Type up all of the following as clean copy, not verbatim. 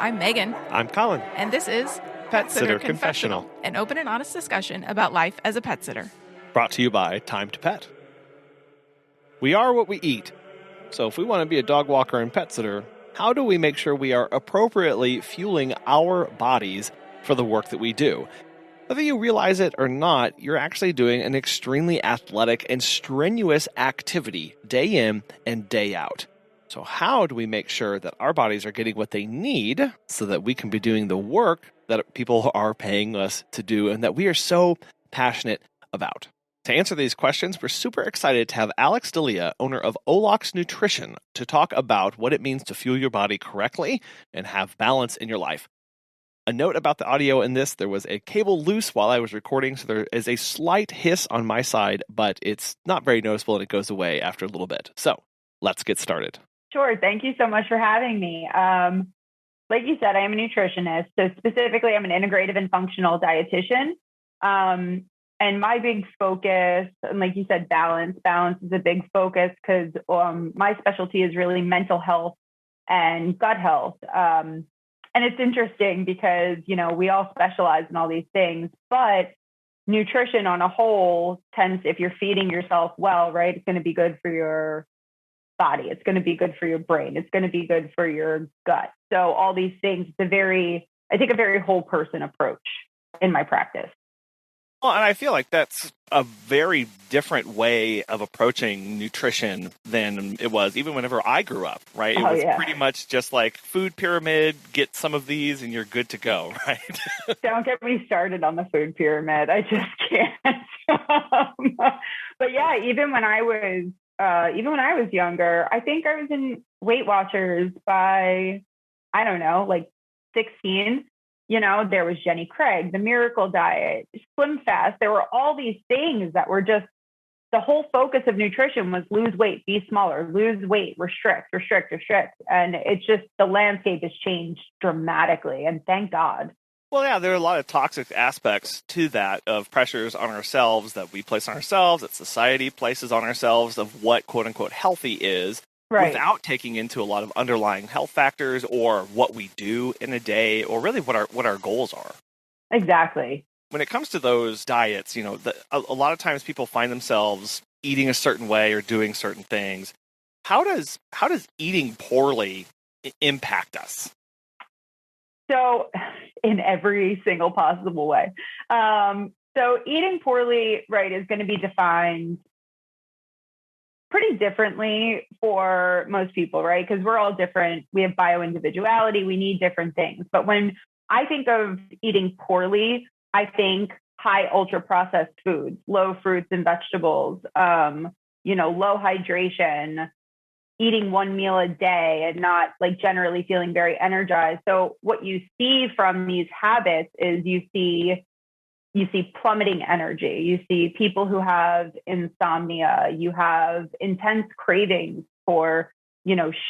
I'm Megan. I'm Colin. And this is Pet Sitter Confessional, an open and honest discussion about life as a pet sitter. Brought to you by Time to Pet. We are what we eat. So if we want to be a dog walker and pet sitter, how do we make sure we are appropriately fueling our bodies for the work that we do? Whether you realize it or not, you're actually doing an extremely athletic and strenuous activity day in and day out. So how do we make sure that our bodies are getting what they need so that we can be doing the work that people are paying us to do and that we are so passionate about? To answer these questions, we're super excited to have Alex D'Elia, owner of Olox Nutrition, to talk about what it means to fuel your body correctly and have balance in your life. A note about the audio in this, there was a cable loose while I was recording, so there is a slight hiss on my side, but it's not very noticeable and it goes away after a little bit. So let's get started. Sure. Thank you so much for having me. Like you said, I am a nutritionist. So specifically, I'm an integrative and functional dietitian. And my big focus, and like you said, balance is a big focus because my specialty is really mental health and gut health. And it's interesting because, you know, we all specialize in all these things, but nutrition on a whole tends, if you're feeding yourself well, right, it's going to be good for your body. It's going to be good for your brain. It's going to be good for your gut. So all these things, it's I think a very whole person approach in my practice. Well, and I feel like that's a very different way of approaching nutrition than it was even whenever I grew up, right? It was pretty much just like food pyramid, get some of these and you're good to go, right? Don't get me started on the food pyramid. I just can't. But yeah, even when I was younger, I think I was in Weight Watchers by, I don't know, like 16. You know, there was Jenny Craig, the Miracle Diet, Slim Fast. There were all these things that were just, the whole focus of nutrition was lose weight, be smaller, lose weight, restrict. And it's just, the landscape has changed dramatically. And thank God. Well, yeah, there are a lot of toxic aspects to that, of pressures on ourselves that we place on ourselves, that society places on ourselves, of what quote unquote healthy is. Right. Without taking into a lot of underlying health factors or what we do in a day or really what our goals are. Exactly. When it comes to those diets, you know, a lot of times people find themselves eating a certain way or doing certain things. How does eating poorly impact us? So in every single possible way. So eating poorly, right, is going to be defined pretty differently for most people, right? Because we're all different. We have bioindividuality. We need different things. But when I think of eating poorly, I think high ultra processed foods, low fruits and vegetables, low hydration, eating one meal a day and not like generally feeling very energized. So what you see from these habits is you see plummeting energy. You see people who have insomnia. You have intense cravings for,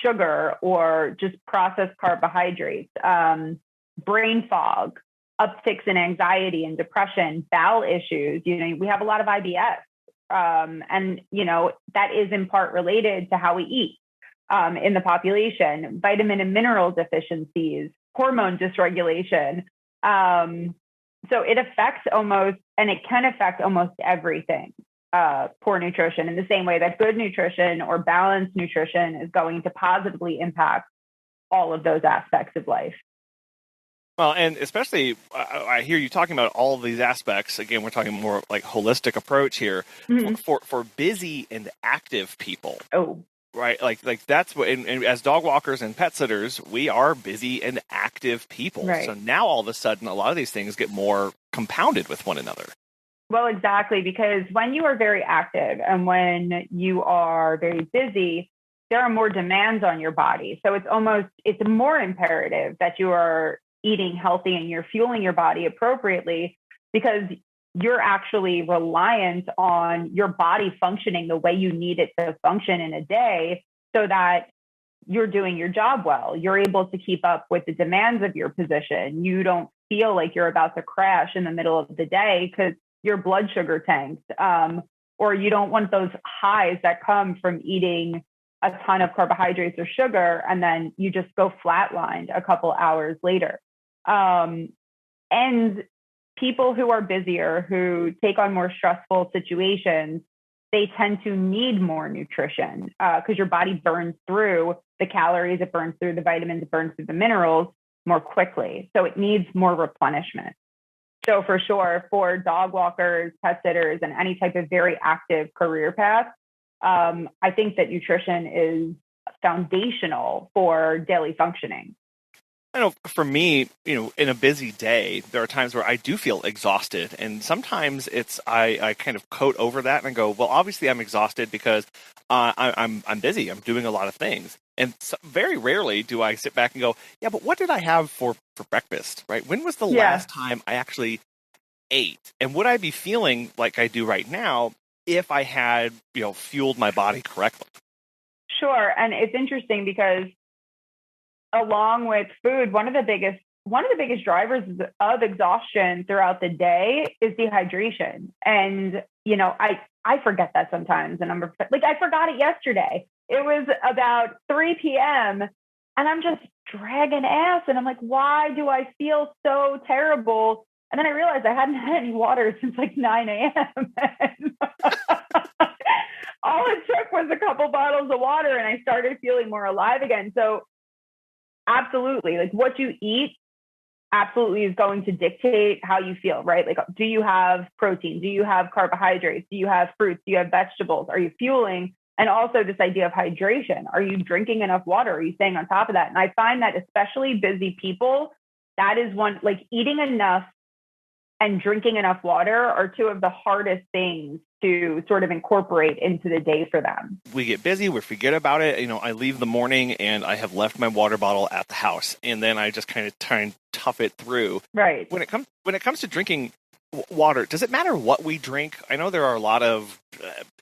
sugar or just processed carbohydrates, brain fog, upticks in anxiety and depression, bowel issues. We have a lot of IBS. And that is in part related to how we eat in the population, vitamin and mineral deficiencies, hormone dysregulation. So it can affect almost everything, poor nutrition, in the same way that good nutrition or balanced nutrition is going to positively impact all of those aspects of life. Well, and especially, I hear you talking about all of these aspects. Again, we're talking more like holistic approach here. Mm-hmm. For busy and active people. Oh, right. Like that's what, and as dog walkers and pet sitters, we are busy and active people. Right. So now all of a sudden, a lot of these things get more compounded with one another. Well, exactly, because when you are very active and when you are very busy, there are more demands on your body. So it's more imperative that you are eating healthy and you're fueling your body appropriately, because you're actually reliant on your body functioning the way you need it to function in a day so that you're doing your job well. You're able to keep up with the demands of your position. You don't feel like you're about to crash in the middle of the day because your blood sugar tanked, or you don't want those highs that come from eating a ton of carbohydrates or sugar, and then you just go flatlined a couple hours later. And people who are busier, who take on more stressful situations, they tend to need more nutrition because your body burns through the calories, it burns through the vitamins, it burns through the minerals more quickly. So it needs more replenishment. So for sure, for dog walkers, pet sitters, and any type of very active career path, I think that nutrition is foundational for daily functioning. I know for me, in a busy day, there are times where I do feel exhausted. And sometimes I kind of coat over that and I go, well, obviously I'm exhausted because I'm busy. I'm doing a lot of things. And so very rarely do I sit back and go, yeah, but what did I have for breakfast, right? When was the last time I actually ate? And would I be feeling like I do right now if I had, fueled my body correctly? Sure. And it's interesting because along with food, one of the biggest drivers of exhaustion throughout the day is dehydration. And, I forget that sometimes. And I'm like, I forgot it yesterday. It was about 3 p.m. and I'm just dragging ass. And I'm like, why do I feel so terrible? And then I realized I hadn't had any water since like 9 a.m. All it took was a couple bottles of water and I started feeling more alive again. So absolutely, like what you eat absolutely is going to dictate how you feel, right? Like, do you have protein? Do you have carbohydrates? Do you have fruits? Do you have vegetables? Are you fueling? And also this idea of hydration. Are you drinking enough water? Are you staying on top of that? And I find that especially busy people, that is one, like eating enough and drinking enough water are two of the hardest things to sort of incorporate into the day for them. We get busy, we forget about it. I leave the morning and I have left my water bottle at the house, and then I just kind of try and tough it through. Right. When it comes to drinking water, does it matter what we drink? I know there are a lot of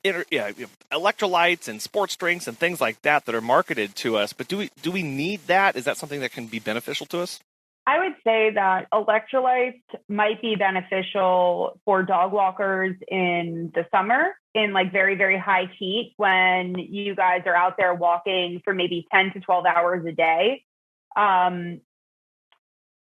electrolytes and sports drinks and things like that are marketed to us, but do we need that? Is that something that can be beneficial to us? I would say that electrolytes might be beneficial for dog walkers in the summer in like very, very high heat when you guys are out there walking for maybe 10 to 12 hours a day. But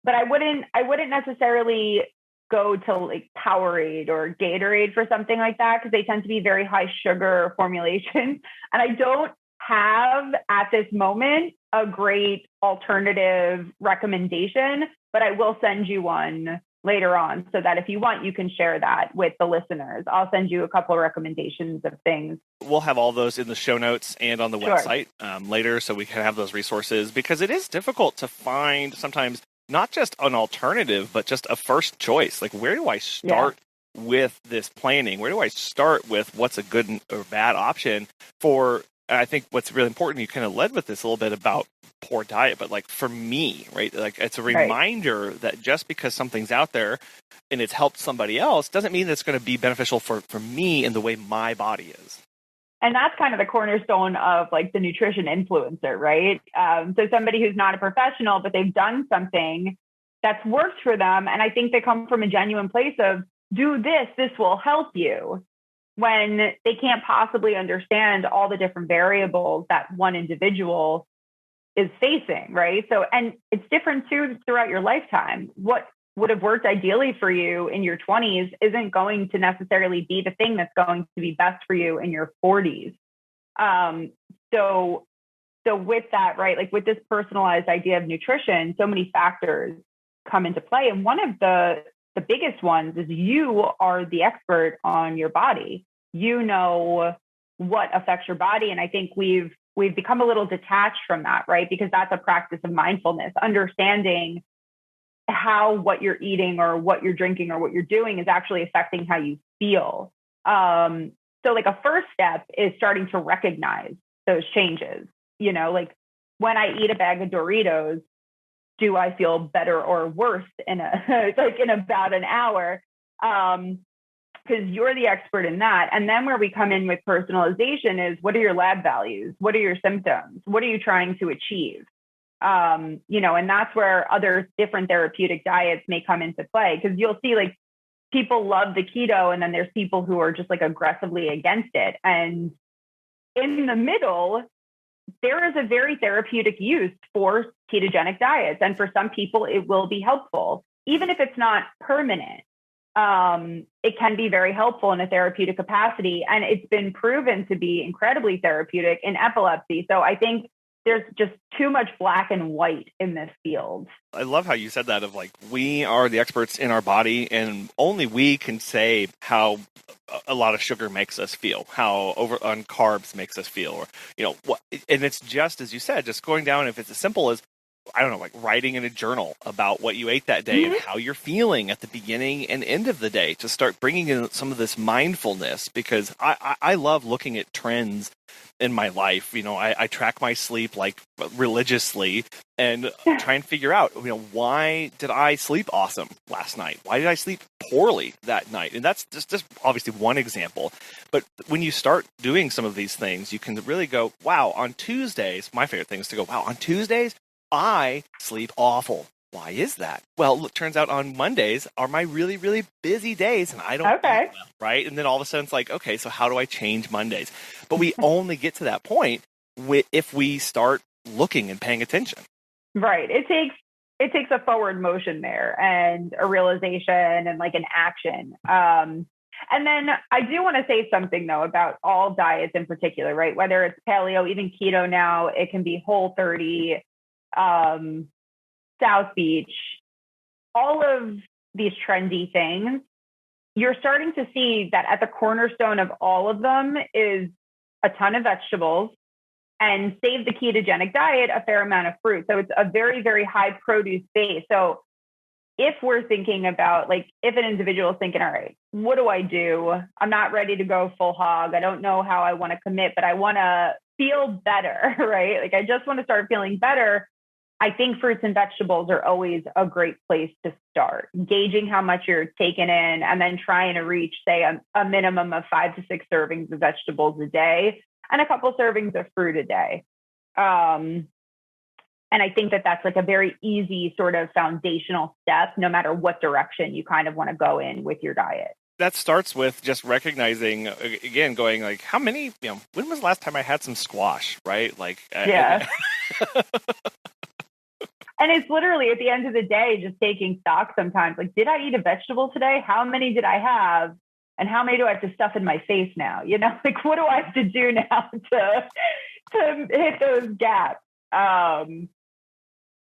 I wouldn't necessarily go to like Powerade or Gatorade for something like that because they tend to be very high sugar formulations. And I don't have at this moment a great alternative recommendation, but I will send you one later on so that if you want, you can share that with the listeners. I'll send you a couple of recommendations of things. We'll have all those in the show notes and on the website later so we can have those resources, because it is difficult to find sometimes not just an alternative, but just a first choice. Like, where do I start with this planning? Where do I start with what's a good or bad option for? I think what's really important, you kind of led with this a little bit about poor diet, but like for me, right? Like it's a reminder that just because something's out there and it's helped somebody else doesn't mean that it's going to be beneficial for me in the way my body is. And that's kind of the cornerstone of like the nutrition influencer, right? So somebody who's not a professional, but they've done something that's worked for them. And I think they come from a genuine place of do this will help you, when they can't possibly understand all the different variables that one individual is facing, right? So, and it's different too throughout your lifetime. What would have worked ideally for you in your 20s isn't going to necessarily be the thing that's going to be best for you in your 40s. So with that, right, like with this personalized idea of nutrition, so many factors come into play. And one of the biggest ones is you are the expert on your body. You know what affects your body. And I think we've become a little detached from that, right? Because that's a practice of mindfulness, understanding how what you're eating or what you're drinking or what you're doing is actually affecting how you feel. So like a first step is starting to recognize those changes. Like when I eat a bag of Doritos, do I feel better or worse in about an hour? Because you're the expert in that. And then where we come in with personalization is, what are your lab values? What are your symptoms? What are you trying to achieve? And that's where other different therapeutic diets may come into play, because you'll see like people love the keto and then there's people who are just like aggressively against it. And in the middle, there is a very therapeutic use for ketogenic diets. And for some people, it will be helpful, even if it's not permanent. It can be very helpful in a therapeutic capacity. And it's been proven to be incredibly therapeutic in epilepsy. So I think there's just too much black and white in this field. I love how you said that of like, we are the experts in our body and only we can say how a lot of sugar makes us feel, how over on carbs makes us feel, or, what, and it's just, as you said, just going down, if it's as simple as, I don't know, like writing in a journal about what you ate that day and how you're feeling at the beginning and end of the day, to start bringing in some of this mindfulness, because I love looking at trends in my life. I track my sleep like religiously and try and figure out, why did I sleep awesome last night? Why did I sleep poorly that night? And that's just obviously one example. But when you start doing some of these things, you can really go, wow, on Tuesdays, my favorite thing is to go, wow, on Tuesdays, I sleep awful. Why is that? Well, it turns out on Mondays are my really, really busy days, and I don't eat well, right? And then all of a sudden it's like, okay, so how do I change Mondays? But we only get to that point if we start looking and paying attention. Right. It takes a forward motion there and a realization and like an action. And then I do want to say something, though, about all diets in particular, right? Whether it's paleo, even keto now, it can be Whole30, South Beach, all of these trendy things. You're starting to see that at the cornerstone of all of them is a ton of vegetables, and save the ketogenic diet, a fair amount of fruit. So it's a very, very high produce base. So if we're thinking about, like, if an individual is thinking, all right, what do I do? I'm not ready to go full hog. I don't know how I want to commit, but I want to feel better, right? Like, I just want to start feeling better. I think fruits and vegetables are always a great place to start, gauging how much you're taking in and then trying to reach, say, a minimum of 5 to 6 servings of vegetables a day and a couple servings of fruit a day. And I think that that's like a very easy sort of foundational step, no matter what direction you kind of want to go in with your diet. That starts with just recognizing, again, going like, how many, when was the last time I had some squash, right? Like, yeah. And it's literally at the end of the day, just taking stock sometimes. Like, did I eat a vegetable today? How many did I have? And how many do I have to stuff in my face now? Like, what do I have to do now to hit those gaps?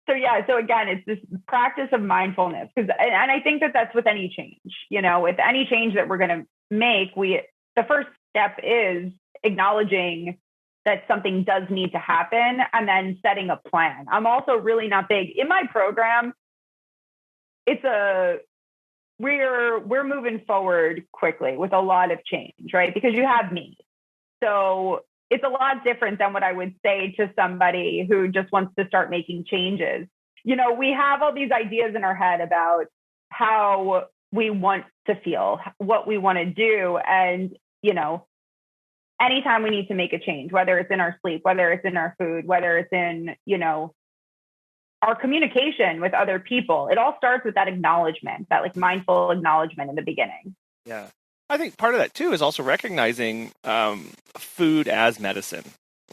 So again, it's this practice of mindfulness, and I think that that's with any change. With any change that we're going to make, the first step is acknowledging that something does need to happen and then setting a plan. I'm also really not big in my program. We're moving forward quickly with a lot of change, right? Because you have me. So it's a lot different than what I would say to somebody who just wants to start making changes. We have all these ideas in our head about how we want to feel, what we want to do. And, anytime we need to make a change, whether it's in our sleep, whether it's in our food, whether it's in, our communication with other people, it all starts with that acknowledgement, that like mindful acknowledgement in the beginning. Yeah. I think part of that too is also recognizing food as medicine,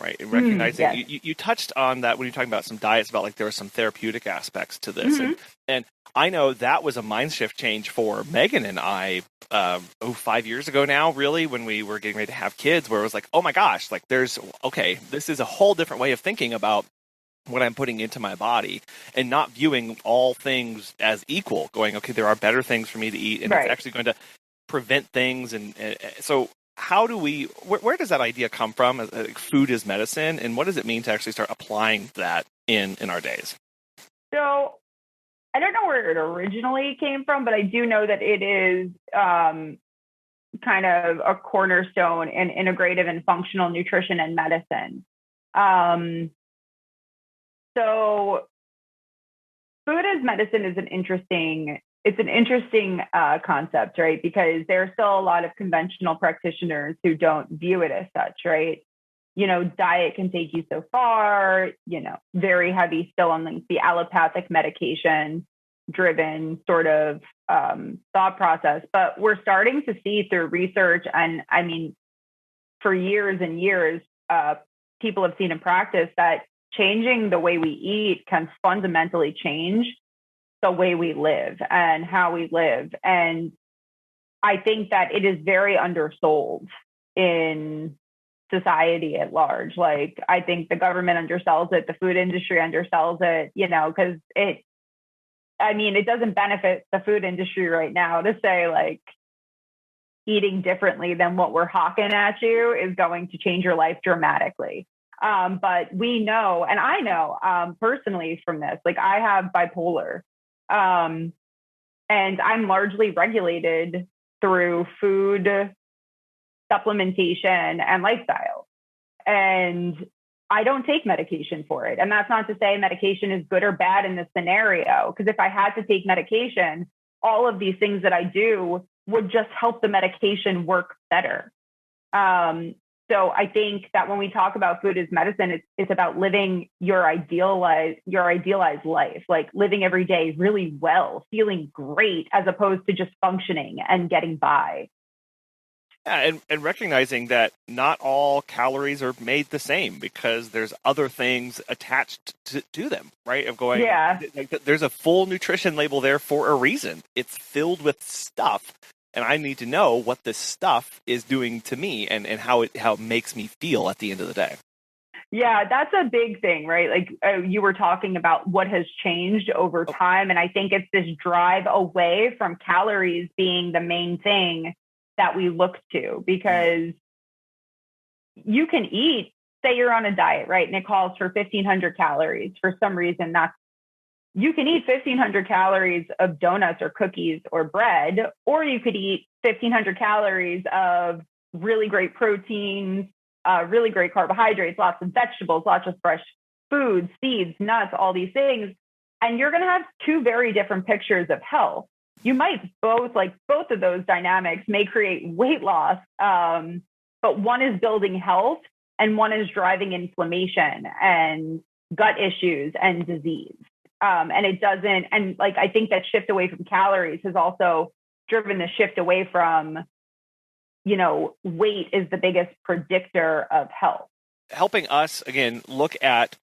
right? And recognizing, yes. you touched on that when you're talking about some diets, about like there were some therapeutic aspects to this. Mm-hmm. And I know that was a mind shift change for Megan and I, 5 years ago now, really, when we were getting ready to have kids, where it was like, oh my gosh, like this is a whole different way of thinking about what I'm putting into my body and not viewing all things as equal, going, okay, there are better things for me to eat, and It's actually going to prevent things. And so how do where does that idea come from? Food is medicine. And what does it mean to actually start applying that in our days? So I don't know where it originally came from, but I do know that it is kind of a cornerstone in integrative and functional nutrition and medicine. So food as medicine is an interesting concept, right? Because there are still a lot of conventional practitioners who don't view it as such, right? Diet can take you so far, very heavy still on like the allopathic medication driven sort of thought process. But we're starting to see through research, and I mean, for years and years, people have seen in practice that changing the way we eat can fundamentally change the way we live and how we live. And I think that it is very undersold in society at large. Like, I think the government undersells it, the food industry undersells it, because it doesn't benefit the food industry right now to say like eating differently than what we're hawking at you is going to change your life dramatically. But we know, and I know personally from this, like I have bipolar, and I'm largely regulated through food, supplementation, and lifestyle. And I don't take medication for it. And that's not to say medication is good or bad in this scenario, because if I had to take medication, all of these things that I do would just help the medication work better. So I think that when we talk about food as medicine, it's about living your idealized life, like living every day really well, feeling great, as opposed to just functioning and getting by. Yeah, and recognizing that not all calories are made the same because there's other things attached to them, right? There's a full nutrition label there for a reason. It's filled with stuff. And I need to know what this stuff is doing to me and how it makes me feel at the end of the day. Yeah, that's a big thing, right? Like you were talking about what has changed over time. And I think it's this drive away from calories being the main thing that we look to, because you can eat, say you're on a diet, right? And it calls for 1,500 calories. For some reason, you can eat 1,500 calories of donuts or cookies or bread, or you could eat 1,500 calories of really great proteins, really great carbohydrates, lots of vegetables, lots of fresh foods, seeds, nuts, all these things. And you're going to have two very different pictures of health. You might both of those dynamics may create weight loss, but one is building health and one is driving inflammation and gut issues and disease. And it doesn't, and like, I think that shift away from calories has also driven the shift away from, weight is the biggest predictor of health. Helping us, again, look at,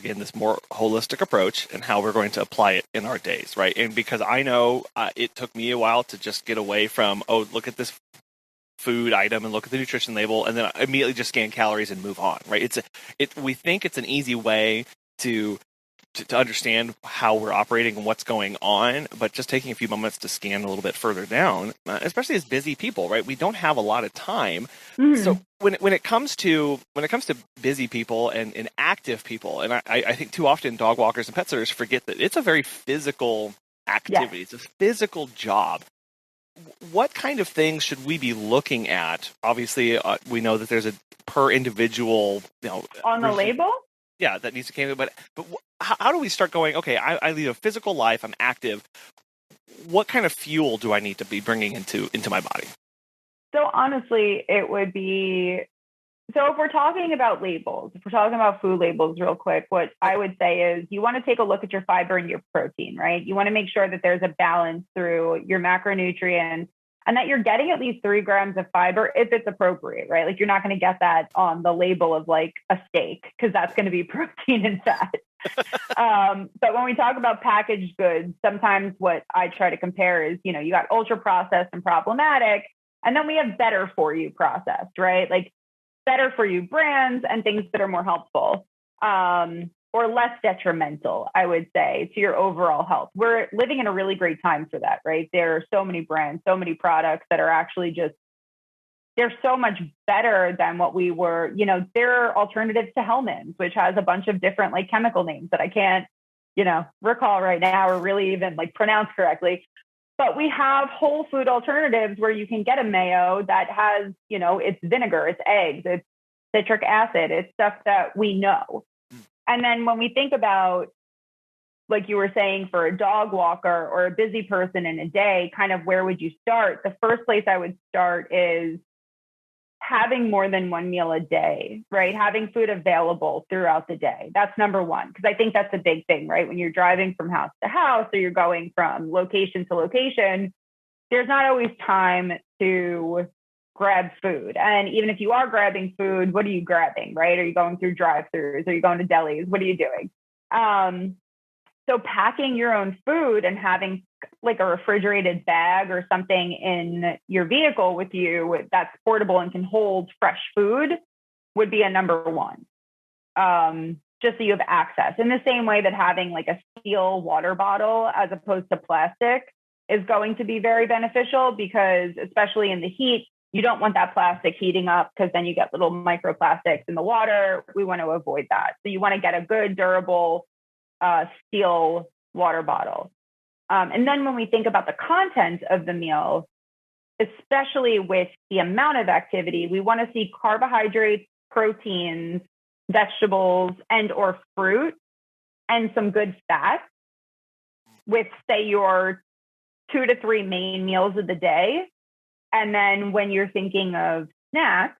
this more holistic approach and how we're going to apply it in our days, right? And because I know it took me a while to just get away from, look at this food item and look at the nutrition label, and then immediately just scan calories and move on, right? We think it's an easy way to understand how we're operating and what's going on, but just taking a few moments to scan a little bit further down, especially as busy people, right? We don't have a lot of time. Mm-hmm. So when it comes to busy people and active people, and I think too often dog walkers and pet sitters forget that it's a very physical activity. Yeah. It's a physical job. What kind of things should we be looking at? Obviously, we know that there's a per individual, on the label. Yeah, that needs to come in. But how do we start going, okay, I lead a physical life, I'm active. What kind of fuel do I need to be bringing into my body? So honestly, it would be, so if we're talking about labels, if we're talking about food labels real quick, what I would say is you want to take a look at your fiber and your protein, right? You want to make sure that there's a balance through your macronutrients and that you're getting at least 3 grams of fiber if it's appropriate, right? Like you're not going to get that on the label of like a steak because that's going to be protein and fat. But when we talk about packaged goods, sometimes what I try to compare is, you got ultra processed and problematic, and then we have better for you processed, right? Like better for you brands and things that are more helpful. Or less detrimental, I would say, to your overall health. We're living in a really great time for that, right? There are so many brands, so many products that are actually they're so much better than what we were. There are alternatives to Hellmann's, which has a bunch of different like chemical names that I can't, recall right now or really even like pronounce correctly. But we have whole food alternatives where you can get a mayo that has, it's vinegar, it's eggs, it's citric acid, it's stuff that we know. And then when we think about, like you were saying, for a dog walker or a busy person in a day, kind of where would you start? The first place I would start is having more than one meal a day, right? Having food available throughout the day. That's number one, because I think that's a big thing, right? When you're driving from house to house or you're going from location to location, there's not always time to grab food. And even if you are grabbing food, what are you grabbing, right? Are you going through drive-thrus? Are you going to delis? What are you doing? So packing your own food and having like a refrigerated bag or something in your vehicle with you that's portable and can hold fresh food would be a number one. Just so you have access. In the same way that having like a steel water bottle as opposed to plastic is going to be very beneficial, because especially in the heat, you don't want that plastic heating up because then you get little microplastics in the water. We want to avoid that. So you want to get a good, durable steel water bottle. And then when we think about the content of the meal, especially with the amount of activity, we want to see carbohydrates, proteins, vegetables, and or fruit, and some good fats with, say, your 2 to 3 main meals of the day. And then when you're thinking of snacks,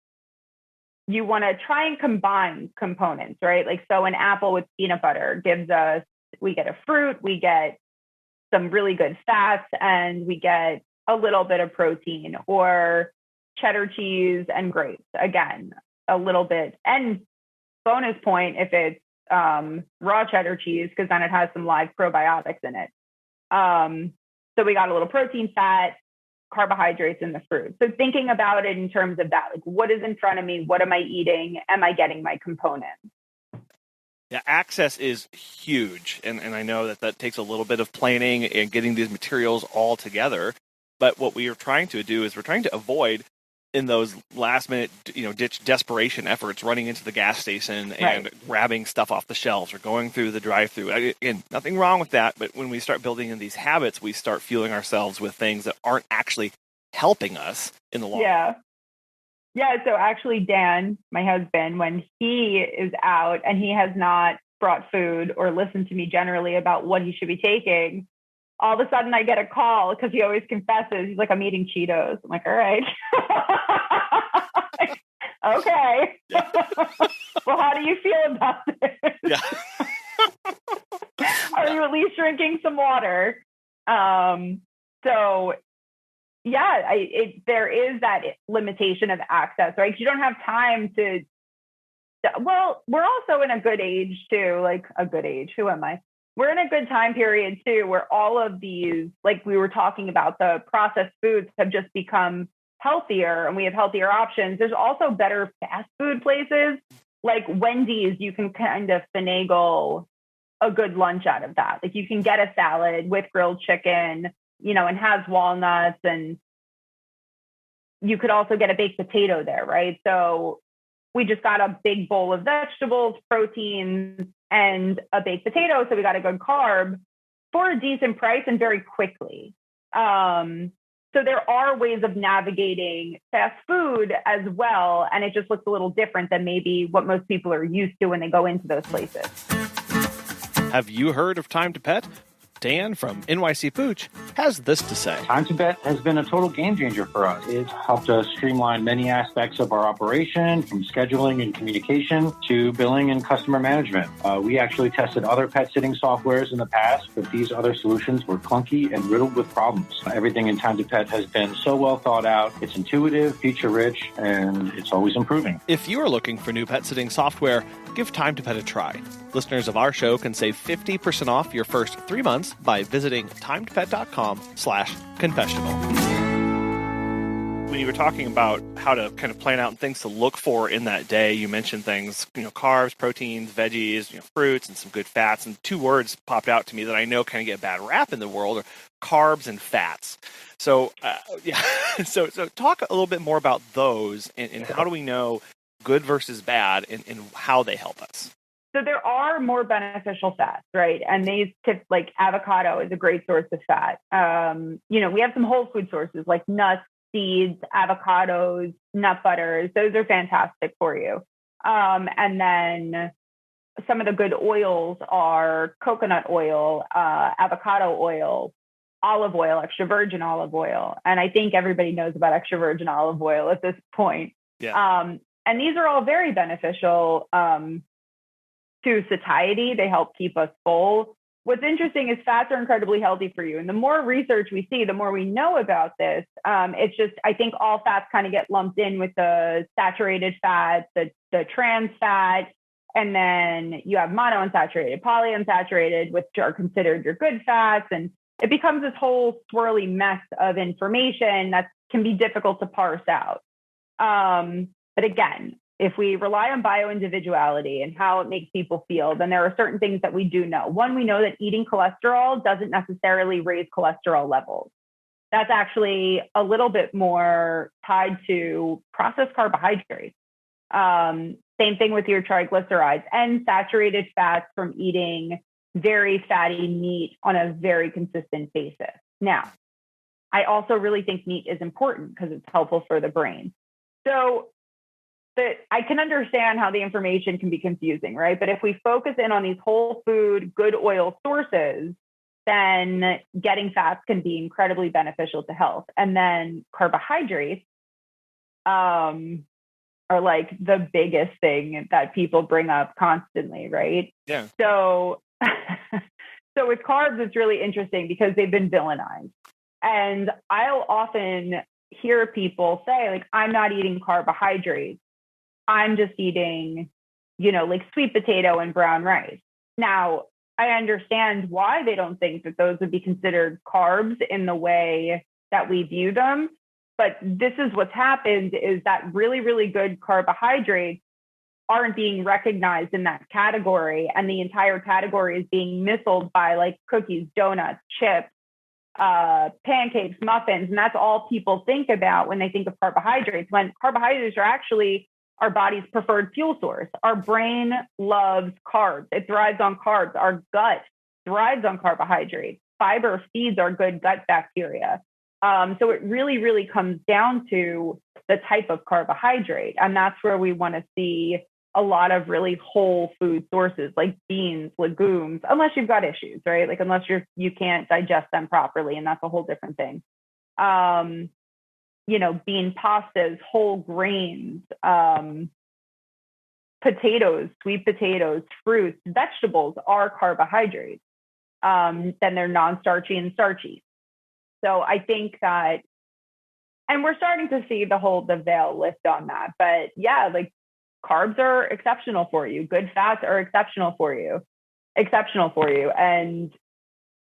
you want to try and combine components, right? Like, so an apple with peanut butter gives us, we get a fruit, we get some really good fats, and we get a little bit of protein. Or cheddar cheese and grapes, again, a little bit. And bonus point if it's raw cheddar cheese, because then it has some live probiotics in it. So we got a little protein, fat, carbohydrates in the fruit. So thinking about it in terms of that, like, what is in front of me? What am I eating? Am I getting my components? Yeah, access is huge. And I know that takes a little bit of planning and getting these materials all together. But what we are trying to do is we're trying to avoid, in those last minute, ditch desperation efforts, running into the gas station and grabbing stuff off the shelves or going through the drive-through. Again, nothing wrong with that, but when we start building in these habits, we start fueling ourselves with things that aren't actually helping us in the long run. Yeah. So actually, Dan, my husband, when he is out and he has not brought food or listened to me generally about what he should be taking, all of a sudden I get a call because he always confesses. He's like, I'm eating Cheetos. I'm like, all right. Okay. Yeah. Well, how do you feel about this? Yeah. Are you at least drinking some water? So yeah, there is that limitation of access, right? You don't have time to, well, we're also in a good age too, like a good age. Who am I? We're in a good time period too, where all of these, like we were talking about, the processed foods have just become healthier and we have healthier options. There's also better fast food places like Wendy's. You can kind of finagle a good lunch out of that. Like you can get a salad with grilled chicken, and has walnuts, and you could also get a baked potato there, right? So we just got a big bowl of vegetables, proteins, and a baked potato. So we got a good carb for a decent price and very quickly. So there are ways of navigating fast food as well. And it just looks a little different than maybe what most people are used to when they go into those places. Have you heard of Time to Pet? Dan from NYC Pooch has this to say. Time to Pet has been a total game changer for us. It's helped us streamline many aspects of our operation, from scheduling and communication to billing and customer management. We actually tested other pet sitting softwares in the past, but these other solutions were clunky and riddled with problems. Everything in Time to Pet has been so well thought out. It's intuitive, feature-rich, and it's always improving. If you are looking for new pet sitting software, give Time to Pet a try. Listeners of our show can save 50% off your first 3 months by visiting timetopet.com/confessional. When you were talking about how to kind of plan out things to look for in that day, you mentioned things, carbs, proteins, veggies, fruits, and some good fats. And 2 words popped out to me that I know kind of get a bad rap in the world are carbs and fats. So, so talk a little bit more about those and how do we know good versus bad and how they help us? So there are more beneficial fats, right? And these tips, like avocado is a great source of fat. We have some whole food sources like nuts, seeds, avocados, nut butters. Those are fantastic for you. And then some of the good oils are coconut oil, avocado oil, olive oil, extra virgin olive oil. And I think everybody knows about extra virgin olive oil at this point. Yeah. And these are all very beneficial to satiety. They help keep us full. what's interesting is fats are incredibly healthy for you. And the more research we see, the more we know about this. It's just, I think all fats kind of get lumped in with the saturated fat, the trans fat, and then you have monounsaturated, polyunsaturated, which are considered your good fats. And it becomes this whole swirly mess of information that can be difficult to parse out. But again, if we rely on bioindividuality and how it makes people feel, then there are certain things that we do know. One, we know that eating cholesterol doesn't necessarily raise cholesterol levels. That's actually a little bit more tied to processed carbohydrates. Same thing with your triglycerides and saturated fats from eating very fatty meat on a very consistent basis. Now, I also really think meat is important because it's helpful for the brain. So I can understand how the information can be confusing, right? But if we focus in on these whole food, good oil sources, then getting fats can be incredibly beneficial to health. And then carbohydrates are like the biggest thing that people bring up constantly, right? Yeah. So with carbs, it's really interesting because they've been villainized. And I'll often hear people say, like, I'm not eating carbohydrates. I'm just eating, like sweet potato and brown rice. Now, I understand why they don't think that those would be considered carbs in the way that we view them. But this is what's happened is that really, really good carbohydrates aren't being recognized in that category. And the entire category is being missiled by like cookies, donuts, chips, pancakes, muffins. And that's all people think about when they think of carbohydrates, when carbohydrates are actually our body's preferred fuel source. Our brain loves carbs. It thrives on carbs. Our gut thrives on carbohydrates. Fiber feeds our good gut bacteria. So it really, really comes down to the type of carbohydrate. And that's where we want to see a lot of really whole food sources like beans, legumes, unless you've got issues, right? Like unless you can't digest them properly, and that's a whole different thing. Bean pastas, whole grains, potatoes, sweet potatoes, fruits, vegetables are carbohydrates. Then they're non-starchy and starchy. So I think that, and we're starting to see the Vagal lift on that. But yeah, like carbs are exceptional for you. Good fats are exceptional for you. And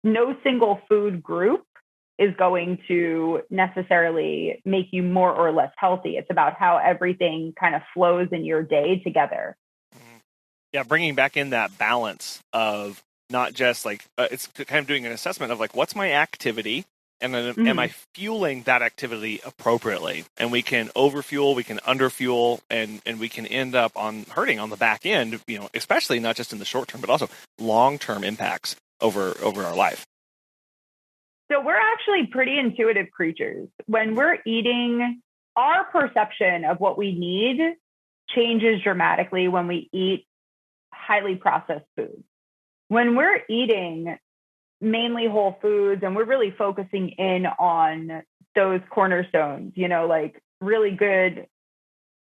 no single food group is going to necessarily make you more or less healthy. It's about how everything kind of flows in your day together. Yeah, bringing back in that balance of not just like, it's kind of doing an assessment of like, what's my activity? And then am I fueling that activity appropriately? And we can overfuel, we can underfuel, and we can end up hurting on the back end, especially not just in the short term, but also long-term impacts over our life. So we're actually pretty intuitive creatures. When we're eating, our perception of what we need changes dramatically when we eat highly processed foods. When we're eating mainly whole foods and we're really focusing in on those cornerstones, like really good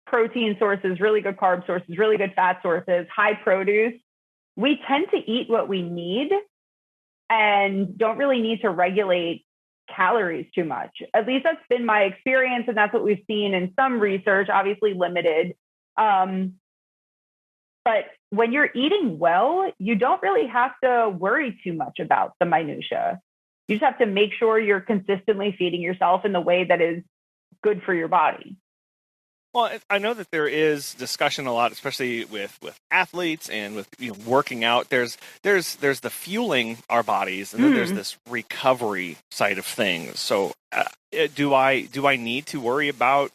protein sources, really good carb sources, really good fat sources, high produce, we tend to eat what we need and don't really need to regulate calories too much. At least that's been my experience. And that's what we've seen in some research, obviously limited. But when you're eating well, you don't really have to worry too much about the minutia. You just have to make sure you're consistently feeding yourself in the way that is good for your body. Well, I know that there is discussion a lot, especially with athletes and with working out. There's the fueling our bodies, and then there's this recovery side of things. So, do I need to worry about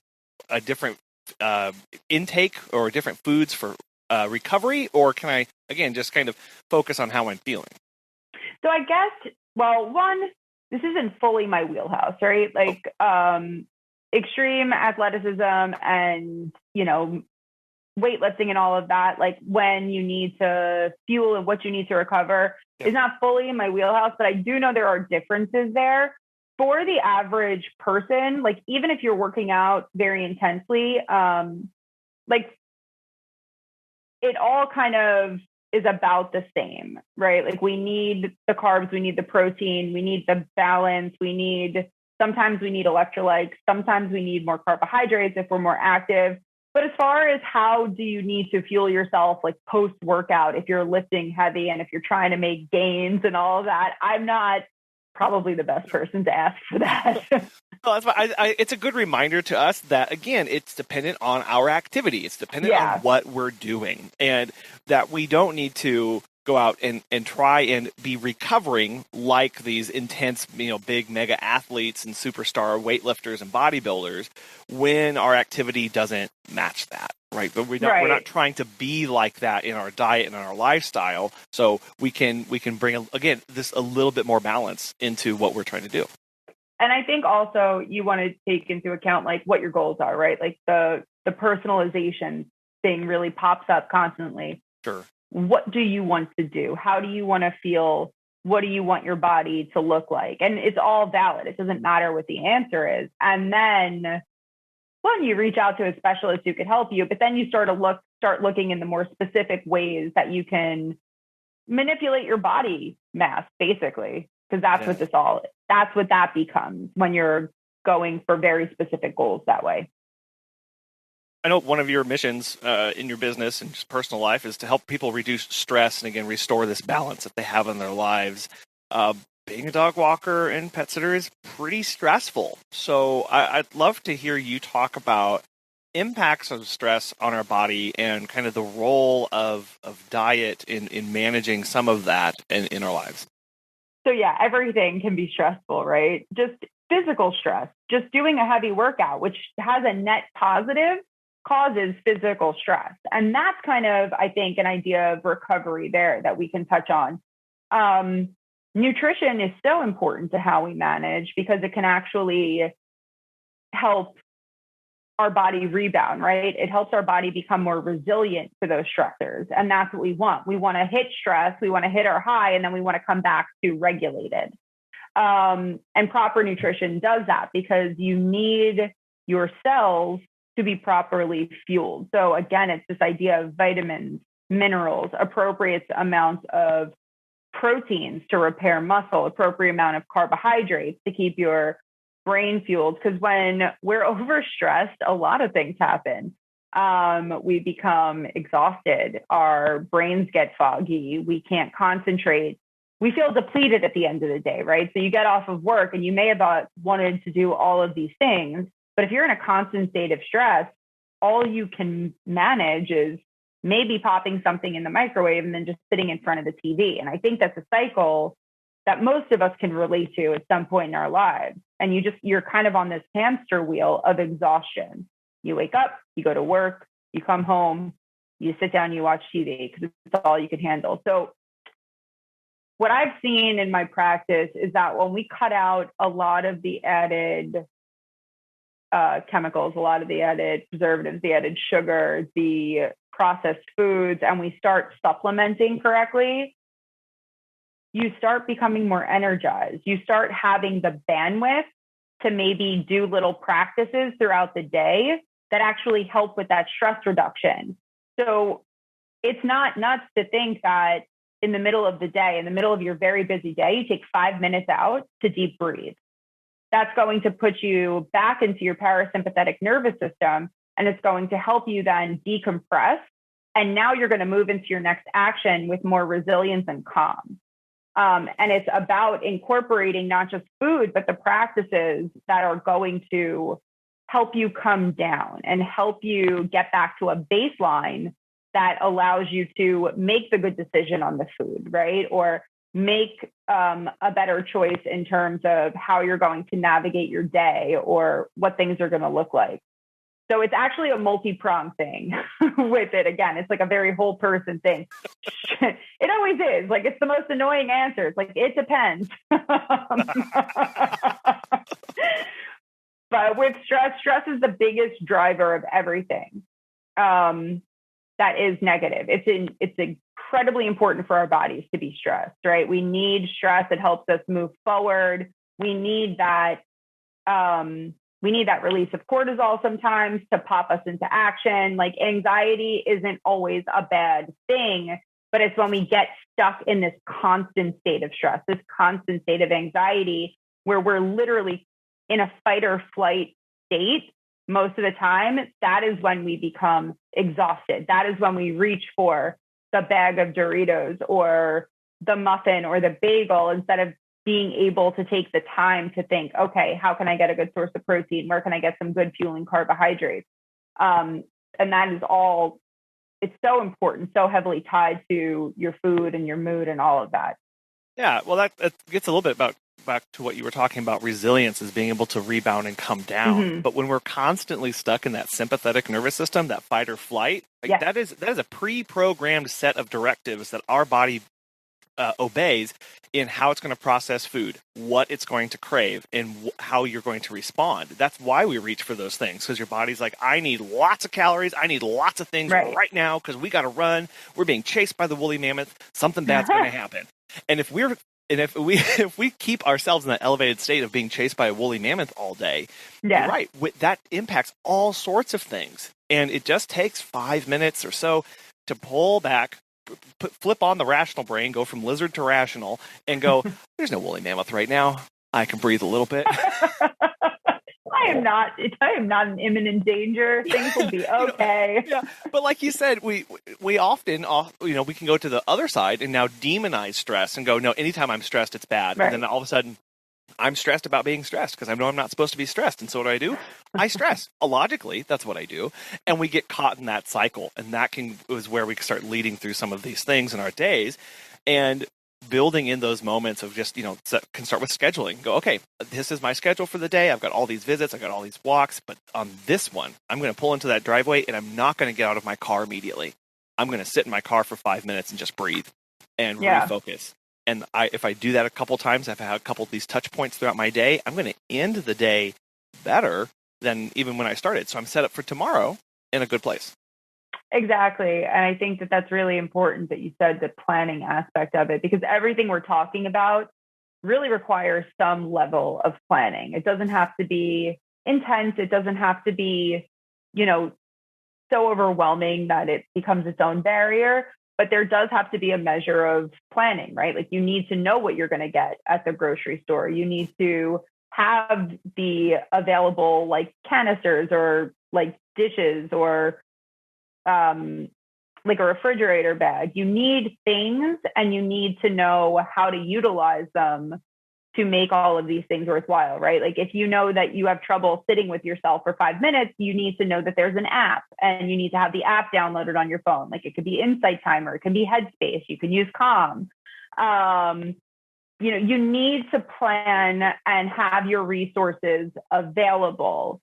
a different intake or different foods for recovery, or can I again just kind of focus on how I'm feeling? So I guess, well, one, this isn't fully my wheelhouse, right? Like extreme athleticism and, weightlifting and all of that, like when you need to fuel and what you need to recover is not fully in my wheelhouse, but I do know there are differences there. For the average person, like even if you're working out very intensely, like it all kind of is about the same, right? Like we need the carbs, we need the protein, we need the balance, sometimes we need electrolytes, sometimes we need more carbohydrates if we're more active. But as far as how do you need to fuel yourself, like post-workout, if you're lifting heavy and if you're trying to make gains and all of that, I'm not probably the best person to ask for that. Well, that's why it's a good reminder to us that, again, it's dependent on our activity. It's dependent on what we're doing, and that we don't need to go out and try and be recovering like these intense, big mega athletes and superstar weightlifters and bodybuilders when our activity doesn't match that, right? But we're not trying to be like that in our diet and in our lifestyle. So we can bring, again, this a little bit more balance into what we're trying to do. And I think also you want to take into account like what your goals are, right? Like the personalization thing really pops up constantly. Sure. What do you want to do? How do you want to feel? What do you want your body to look like? And it's all valid. It doesn't matter what the answer is. And then you reach out to a specialist who could help you, but then you start looking in the more specific ways that you can manipulate your body mass, basically, because that's what that becomes when you're going for very specific goals that way. I know one of your missions in your business and just personal life is to help people reduce stress and, again, restore this balance that they have in their lives. Being a dog walker and pet sitter is pretty stressful. So I'd love to hear you talk about impacts of stress on our body and kind of the role of diet in managing some of that in our lives. So yeah, everything can be stressful, right? Just physical stress, just doing a heavy workout, which has a net positive, causes physical stress. And that's kind of, I think, an idea of recovery there that we can touch on. Nutrition is so important to how we manage because it can actually help our body rebound, right? It helps our body become more resilient to those stressors. And that's what we want. We want to hit stress, we want to hit our high, and then we want to come back to regulated. And proper nutrition does that because you need your cells to be properly fueled. So again, it's this idea of vitamins, minerals, appropriate amounts of proteins to repair muscle, appropriate amount of carbohydrates to keep your brain fueled. Because when we're overstressed, a lot of things happen. We become exhausted. Our brains get foggy. We can't concentrate. We feel depleted at the end of the day, right? So you get off of work and you may have wanted to do all of these things, but if you're in a constant state of stress, all you can manage is maybe popping something in the microwave and then just sitting in front of the TV. And I think that's a cycle that most of us can relate to at some point in our lives. And you're kind of on this hamster wheel of exhaustion. You wake up, you go to work, you come home, you sit down, you watch TV because it's all you can handle. So what I've seen in my practice is that when we cut out a lot of the added chemicals, a lot of the added preservatives, the added sugar, the processed foods, and we start supplementing correctly, you start becoming more energized. You start having the bandwidth to maybe do little practices throughout the day that actually help with that stress reduction. So it's not nuts to think that in the middle of the day, in the middle of your very busy day, you take 5 minutes out to deep breathe. That's going to put you back into your parasympathetic nervous system, and it's going to help you then decompress. And now you're going to move into your next action with more resilience and calm. And it's about incorporating not just food, but the practices that are going to help you come down and help you get back to a baseline that allows you to make the good decision on the food, right? Or make a better choice in terms of how you're going to navigate your day or what things are going to look like. So it's actually a multi-pronged thing with it. Again, it's like a very whole person thing. It always is. Like, it's the most annoying answer. It's like, it depends. But with stress is the biggest driver of everything that is negative. It's incredibly important for our bodies to be stressed, right? We need stress. It helps us move forward. We need that release of cortisol sometimes to pop us into action. Like, anxiety isn't always a bad thing, but it's when we get stuck in this constant state of stress, this constant state of anxiety, where we're literally in a fight or flight state most of the time. That is when we become exhausted. That is when we reach for the bag of Doritos or the muffin or the bagel, instead of being able to take the time to think, okay, how can I get a good source of protein? Where can I get some good fueling carbohydrates? And that is all, it's so important, so heavily tied to your food and your mood and all of that. Yeah, well, that gets a little bit back to what you were talking about. Resilience is being able to rebound and come down. Mm-hmm. But when we're constantly stuck in that sympathetic nervous system, that fight or flight, Yes. that is a pre-programmed set of directives that our body obeys in how it's going to process food, what it's going to crave, and how you're going to respond. That's why we reach for those things, because your body's like, I need lots of calories, I need lots of things right now, because we got to run. We're being chased by the woolly mammoth. Something bad's going to happen. And if we keep ourselves in that elevated state of being chased by a woolly mammoth all day, you're right, that impacts all sorts of things. And it just takes 5 minutes or so to pull back, flip on the rational brain, go from lizard to rational, and go, there's no woolly mammoth right now. I can breathe a little bit. I am not in imminent danger. Things will be okay. Yeah, but like you said, we often, we can go to the other side and now demonize stress and go, no, anytime I'm stressed, it's bad. Right. And then all of a sudden, I'm stressed about being stressed because I know I'm not supposed to be stressed. And so what do? I stress. Logically, that's what I do. And we get caught in that cycle. And that is where we can start leading through some of these things in our days. And building in those moments of just, can start with scheduling. Go, okay, this is my schedule for the day. I've got all these visits. I've got all these walks. But on this one, I'm going to pull into that driveway and I'm not going to get out of my car immediately. I'm going to sit in my car for 5 minutes and just breathe and refocus. And if I do that a couple times, if I have a couple of these touch points throughout my day, I'm going to end the day better than even when I started. So I'm set up for tomorrow in a good place. Exactly. And I think that that's really important that you said the planning aspect of it, because everything we're talking about really requires some level of planning. It doesn't have to be intense. It doesn't have to be, so overwhelming that it becomes its own barrier. But there does have to be a measure of planning, right? Like you need to know what you're going to get at the grocery store. You need to have the available like canisters or like dishes or like a refrigerator bag. You need things and you need to know how to utilize them to make all of these things worthwhile, right? Like if you know that you have trouble sitting with yourself for 5 minutes, you need to know that there's an app and you need to have the app downloaded on your phone. Like it could be Insight Timer, it can be Headspace, you can use Calm. You need to plan and have your resources available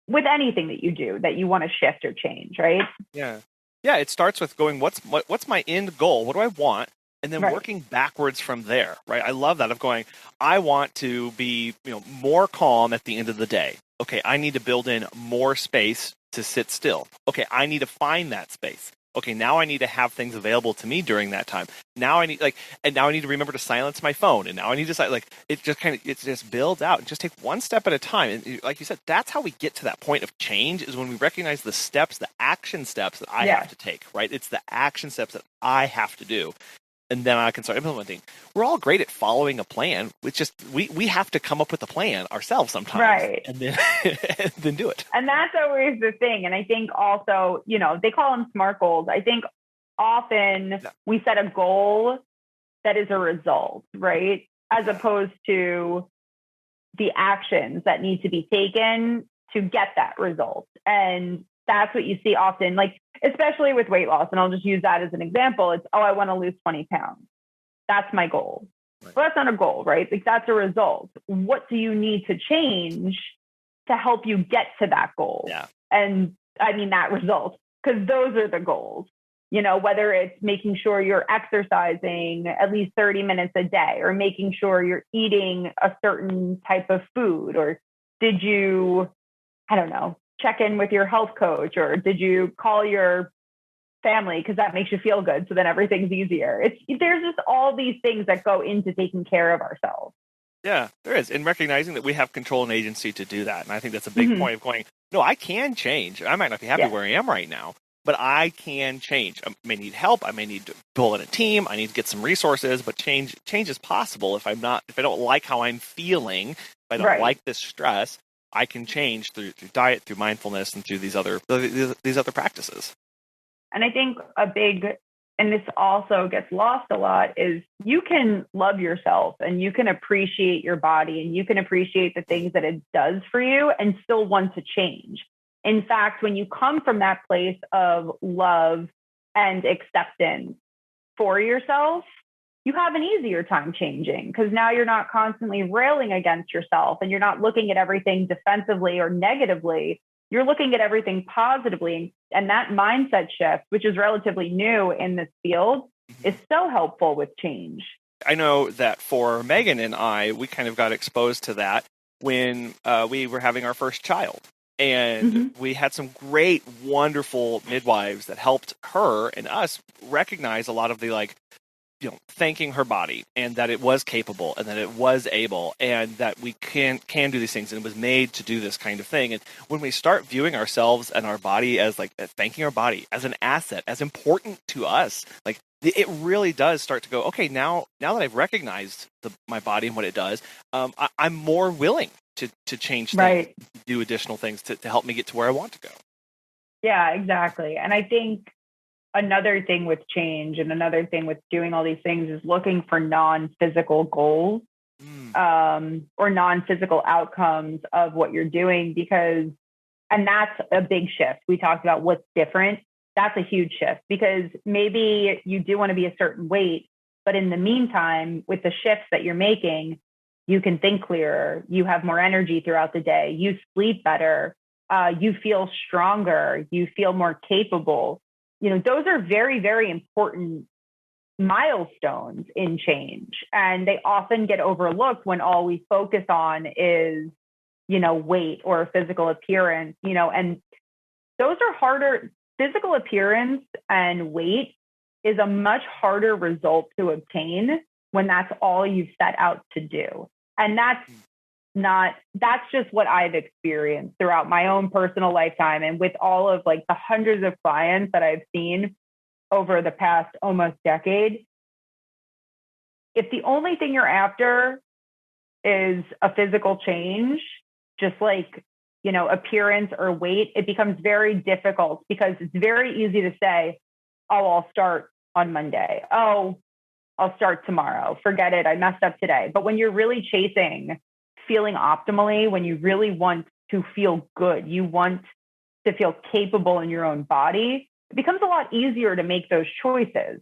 with anything that you do that you want to shift or change, right? Yeah. Yeah, it starts with going, what's my end goal? What do I want? And then working backwards from there, right? I love that of going, I want to be, more calm at the end of the day. Okay, I need to build in more space to sit still. Okay, I need to find that space. Okay, now I need to have things available to me during that time. Now I need now I need to remember to silence my phone. And now I need to it just builds out and just take one step at a time. And like you said, that's how we get to that point of change, is when we recognize the steps, the action steps that I have to take, right? It's the action steps that I have to do. And then I can start implementing. We're all great at following a plan. It's just we have to come up with a plan ourselves sometimes, right? And then and then do it. And that's always the thing. And I think also, they call them SMART goals. I think often we set a goal that is a result, right, as opposed to the actions that need to be taken to get that result. And that's what you see often, like, especially with weight loss. And I'll just use that as an example. It's, I want to lose 20 pounds. That's my goal. Right. Well, that's not a goal, right? Like that's a result. What do you need to change to help you get to that goal? Yeah. And I mean that result, because those are the goals, whether it's making sure you're exercising at least 30 minutes a day, or making sure you're eating a certain type of food, or did you, I don't know, check in with your health coach, or did you call your family because that makes you feel good, so then everything's easier. There's just all these things that go into taking care of ourselves. Yeah, there is. And recognizing that we have control and agency to do that. And I think that's a big point of going, no, I can change. I might not be happy where I am right now, but I can change. I may need help. I may need to pull in a team. I need to get some resources, but change is possible. If I don't like how I'm feeling, if I don't like this stress, I can change through diet, through mindfulness, and through these other practices. And I think and this also gets lost a lot, is you can love yourself and you can appreciate your body and you can appreciate the things that it does for you and still want to change. In fact, when you come from that place of love and acceptance for yourself, you have an easier time changing, because now you're not constantly railing against yourself and you're not looking at everything defensively or negatively. You're looking at everything positively. And that mindset shift, which is relatively new in this field, is so helpful with change. I know that for Megan and I, we kind of got exposed to that when we were having our first child. And we had some great, wonderful midwives that helped her and us recognize a lot of the thanking her body, and that it was capable and that it was able, and that we can do these things, and it was made to do this kind of thing. And when we start viewing ourselves and our body as thanking our body as an asset, as important to us, it really does start to go, okay, now that I've recognized my body and what it does, I'm more willing to change things, do additional things to help me get to where I want to go. Yeah, exactly. And I think another thing with change and another thing with doing all these things is looking for non-physical goals or non-physical outcomes of what you're doing, and that's a big shift. We talked about what's different. That's a huge shift, because maybe you do want to be a certain weight, but in the meantime, with the shifts that you're making, you can think clearer, you have more energy throughout the day, you sleep better, you feel stronger, you feel more capable. Those are very, very important milestones in change. And they often get overlooked when all we focus on is, weight or physical appearance, and those are harder. Physical appearance and weight is a much harder result to obtain when that's all you've set out to do. And that's just what I've experienced throughout my own personal lifetime. And with all of the hundreds of clients that I've seen over the past almost decade, if the only thing you're after is a physical change, just appearance or weight, it becomes very difficult, because it's very easy to say, oh, I'll start on Monday. Oh, I'll start tomorrow. Forget it. I messed up today. But when you're really chasing feeling optimally, when you really want to feel good, you want to feel capable in your own body, it becomes a lot easier to make those choices.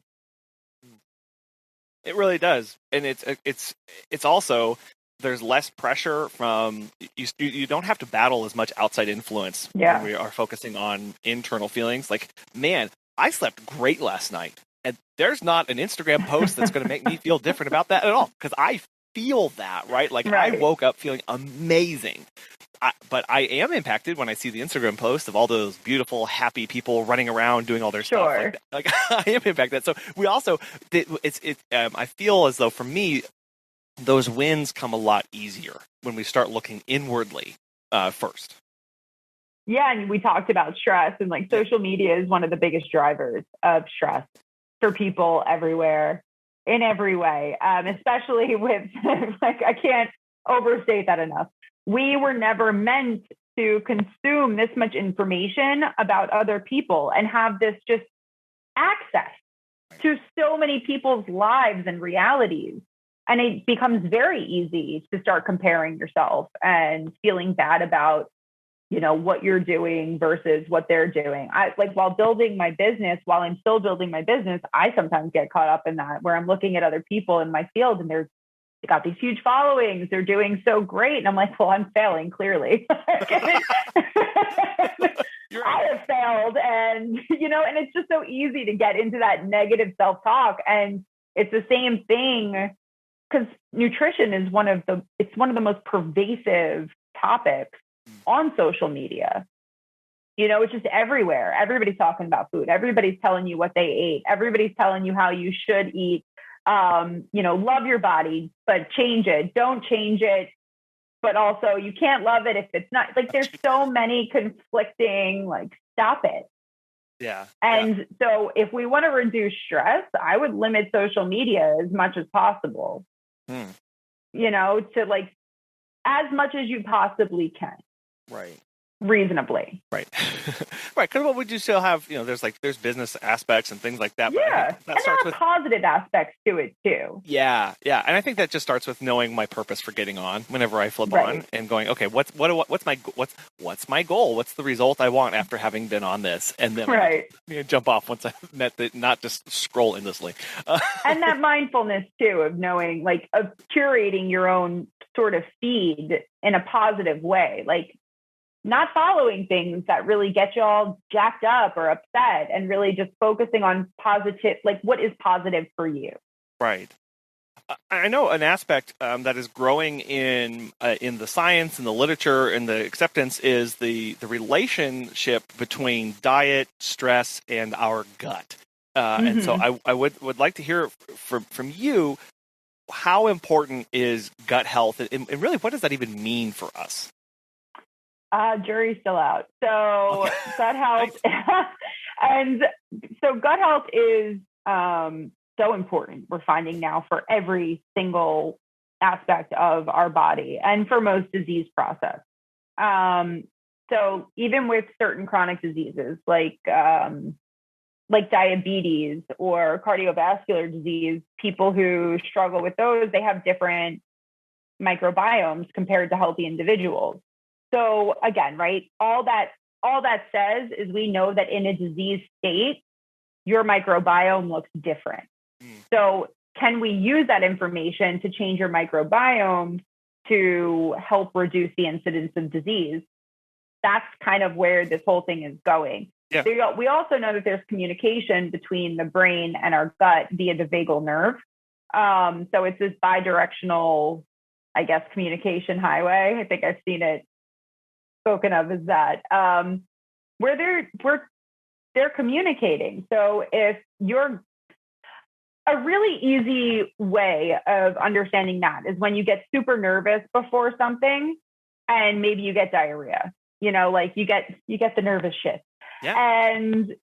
It really does. And it's also, there's less pressure from you don't have to battle as much outside influence when we are focusing on internal feelings. Man, I slept great last night, and there's not an Instagram post that's going to make me feel different about that at all, because I feel that, right? I woke up feeling amazing. But I am impacted when I see the Instagram post of all those beautiful, happy people running around doing all their stuff. I am impacted. So we also, I feel as though for me, those wins come a lot easier when we start looking inwardly first. Yeah, and we talked about stress, and social media is one of the biggest drivers of stress for people everywhere, in every way, especially with, I can't overstate that enough. We were never meant to consume this much information about other people and have this just access to so many people's lives and realities. And it becomes very easy to start comparing yourself and feeling bad about, what you're doing versus what they're doing. While I'm still building my business, I sometimes get caught up in that, where I'm looking at other people in my field and they got these huge followings, they're doing so great. And I'm like, well, I'm failing, clearly. I have failed. And, and it's just so easy to get into that negative self-talk. And it's the same thing, because nutrition is one of the most pervasive topics on social media. It's just everywhere. Everybody's talking about food. Everybody's telling you what they ate. Everybody's telling you how you should eat. Love your body, but change it. Don't change it. But also, you can't love it if it's not. There's so many conflicting, stop it. Yeah. And so if we want to reduce stress, I would limit social media as much as possible, to like as much as you possibly can. Right. Reasonably. Right. Right. Because what would you still have, there's business aspects and things like that. But Yeah. I think that starts with positive aspects to it too. Yeah. Yeah. And I think that just starts with knowing my purpose for getting on whenever I flip on and going, okay, what's my goal? What's the result I want after having been on this? And then I jump off once I've met not just scroll endlessly. And that mindfulness too of knowing, like, of curating your own sort of feed in a positive way, like not following things that really get you all jacked up or upset, and really just focusing on positive, like what is positive for you. Right. I know an aspect that is growing in the science and the literature and the acceptance is the relationship between diet, stress, and our gut. And so I would like to hear from you, how important is gut health, and really what does that even mean for us? Jury's still out. So gut health, and so gut health is so important. We're finding now for every single aspect of our body and for most disease process. So even with certain chronic diseases like diabetes or cardiovascular disease, people who struggle with those, they have different microbiomes compared to healthy individuals. So again, right, all that says is we know that in a disease state, your microbiome looks different. So can we use that information to change your microbiome to help reduce the incidence of disease? That's kind of where this whole thing is going. Yeah. We also know that there's communication between the brain and our gut via the vagal nerve. So it's this bidirectional, I guess, communication highway. I think I've seen it spoken of as that, where they're communicating. So if you're a really easy way of understanding that is when you get super nervous before something and maybe you get diarrhea, like you get the nervous shit. Yeah. And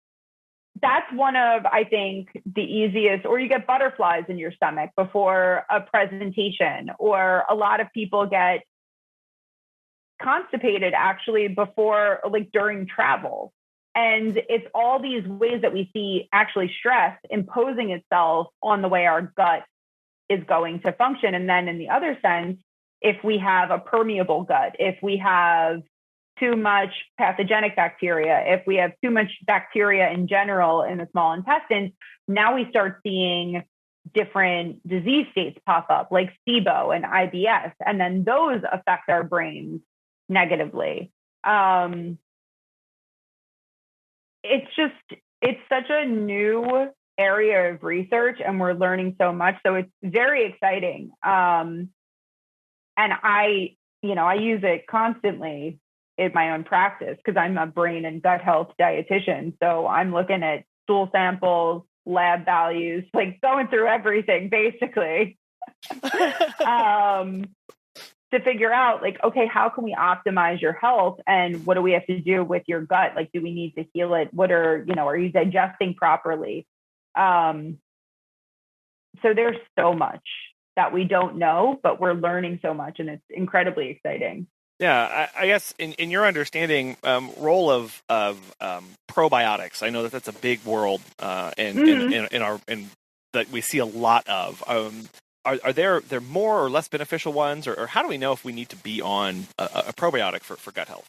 that's one of, I think, the easiest, or you get butterflies in your stomach before a presentation, or a lot of people get constipated actually before, like during travel. And it's all these ways that we see actually stress imposing itself on the way our gut is going to function. And then in the other sense, if we have a permeable gut, if we have too much pathogenic bacteria, if we have too much bacteria in general in the small intestines, now we start seeing different disease states pop up like SIBO and IBS, and then those affect our brains negatively. It's such a new area of research and we're learning so much. So it's very exciting. And I use it constantly in my own practice because I'm a brain and gut health dietitian. So I'm looking at stool samples, lab values, like going through everything basically. To figure out, like, okay, how can we optimize your health, and what do we have to do with your gut? Like, do we need to heal it? Are you digesting properly? So there's so much that we don't know, but we're learning so much, and it's incredibly exciting. Yeah, I guess in your understanding, role of probiotics, I know that's a big world, in that we see a lot of. Are there more or less beneficial ones, or how do we know if we need to be on a probiotic for gut health?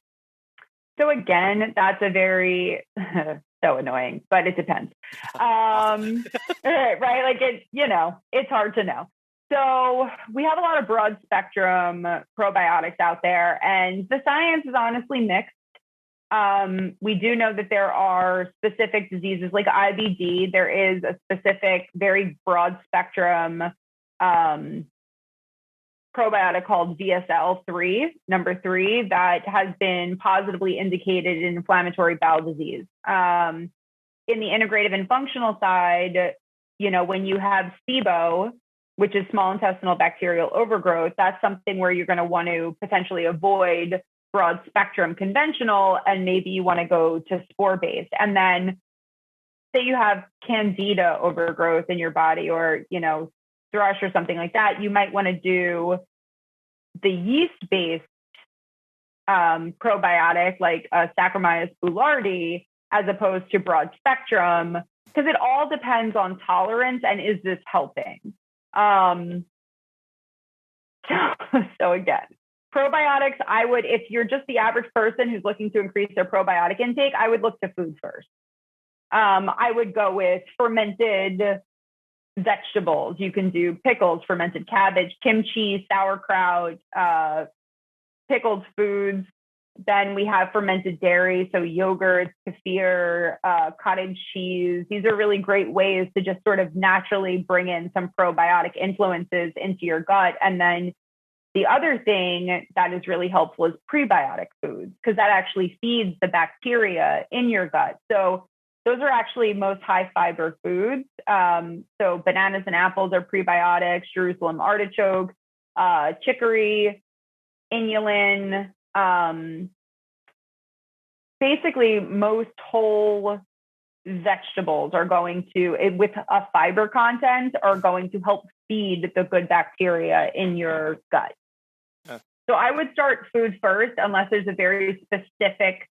So again, that's a very so annoying, but it depends. Right? Like it's hard to know. So we have a lot of broad spectrum probiotics out there, and the science is honestly mixed. We do know that there are specific diseases like IBD. There is a specific, very broad spectrum probiotic called VSL3, number 3, that has been positively indicated in inflammatory bowel disease. In the integrative and functional side, when you have SIBO, which is small intestinal bacterial overgrowth, that's something where you're going to want to potentially avoid broad spectrum conventional, and maybe you want to go to spore-based. And then say you have candida overgrowth in your body, or, thrush or something like that, you might want to do the yeast-based probiotic like Saccharomyces boulardii as opposed to broad spectrum, because it all depends on tolerance and is this helping. So again, probiotics, if you're just the average person who's looking to increase their probiotic intake, I would look to food first. I would go with fermented vegetables. You can do pickles, fermented cabbage, kimchi, sauerkraut, pickled foods. Then we have fermented dairy, so yogurt, kefir, cottage cheese. These are really great ways to just sort of naturally bring in some probiotic influences into your gut. And then the other thing that is really helpful is prebiotic foods, because that actually feeds the bacteria in your gut. So those are actually most high fiber foods. So bananas and apples are prebiotics, Jerusalem artichoke, chicory, inulin. Basically, most whole vegetables are going to, with a fiber content, are going to help feed the good bacteria in your gut. So I would start food first, unless there's a very specific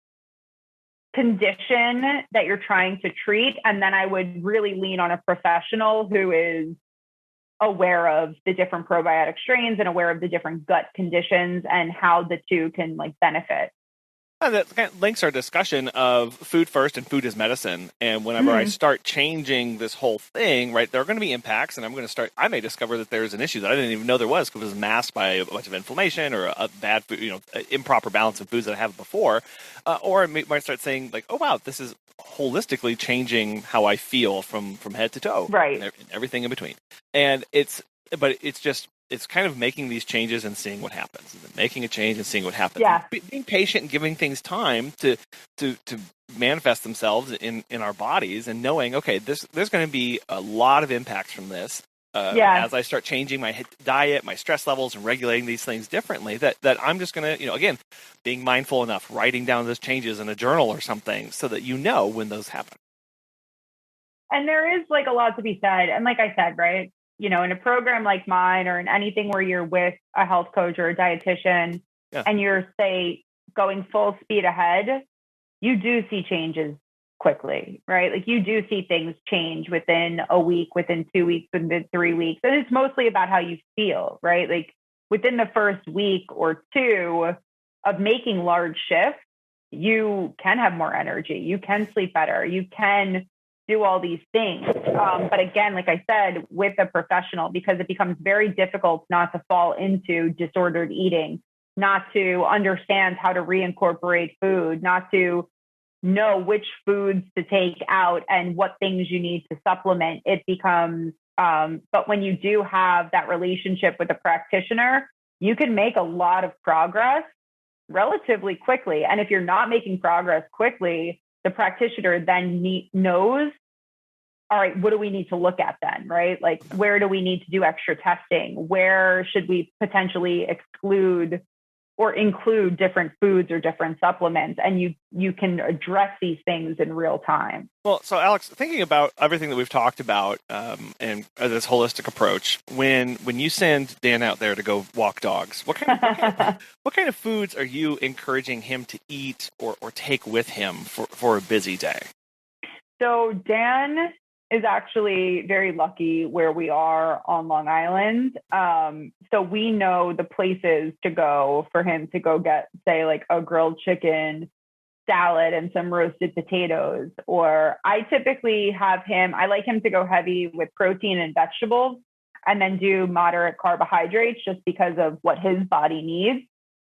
condition that you're trying to treat. And then I would really lean on a professional who is aware of the different probiotic strains and aware of the different gut conditions and how the two can benefit. And that kind of links our discussion of food first and food as medicine. And whenever I start changing this whole thing, right, there are going to be impacts, and I may discover that there's an issue that I didn't even know there was, because it was masked by a bunch of inflammation or a bad food, improper balance of foods that I have before. Or I might start saying oh wow, this is holistically changing how I feel from head to toe, right, and everything in between. And it's kind of making these changes and seeing what happens, and then making a change and seeing what happens. Yeah. Being patient and giving things time to manifest themselves in our bodies, and knowing, okay, there's going to be a lot of impacts from this. As I start changing my diet, my stress levels, and regulating these things differently, that I'm just going to, again, being mindful enough, writing down those changes in a journal or something, so that when those happen. And there is a lot to be said. And like I said, right, in a program like mine, or in anything where you're with a health coach or a dietitian, and you're, say, going full speed ahead, you do see changes quickly, right? You do see things change within a week, within 2 weeks, within 3 weeks. And it's mostly about how you feel, right? Within the first week or two of making large shifts, you can have more energy, you can sleep better, you can do all these things. But again, like I said, with a professional, because it becomes very difficult not to fall into disordered eating, not to understand how to reincorporate food, not to know which foods to take out and what things you need to supplement. It becomes, but when you do have that relationship with a practitioner, you can make a lot of progress relatively quickly. And if you're not making progress quickly, the practitioner then knows, all right, what do we need to look at then, right? Where do we need to do extra testing? Where should we potentially exclude or include different foods or different supplements? And you can address these things in real time. Well, so Alex, thinking about everything that we've talked about and this holistic approach, when you send Dan out there to go walk dogs, what kind of foods are you encouraging him to eat or take with him for a busy day? So Dan is actually very lucky where we are on Long Island. So we know the places to go for him to go get, say, a grilled chicken, salad, and some roasted potatoes. Or I typically I like him to go heavy with protein and vegetables, and then do moderate carbohydrates, just because of what his body needs.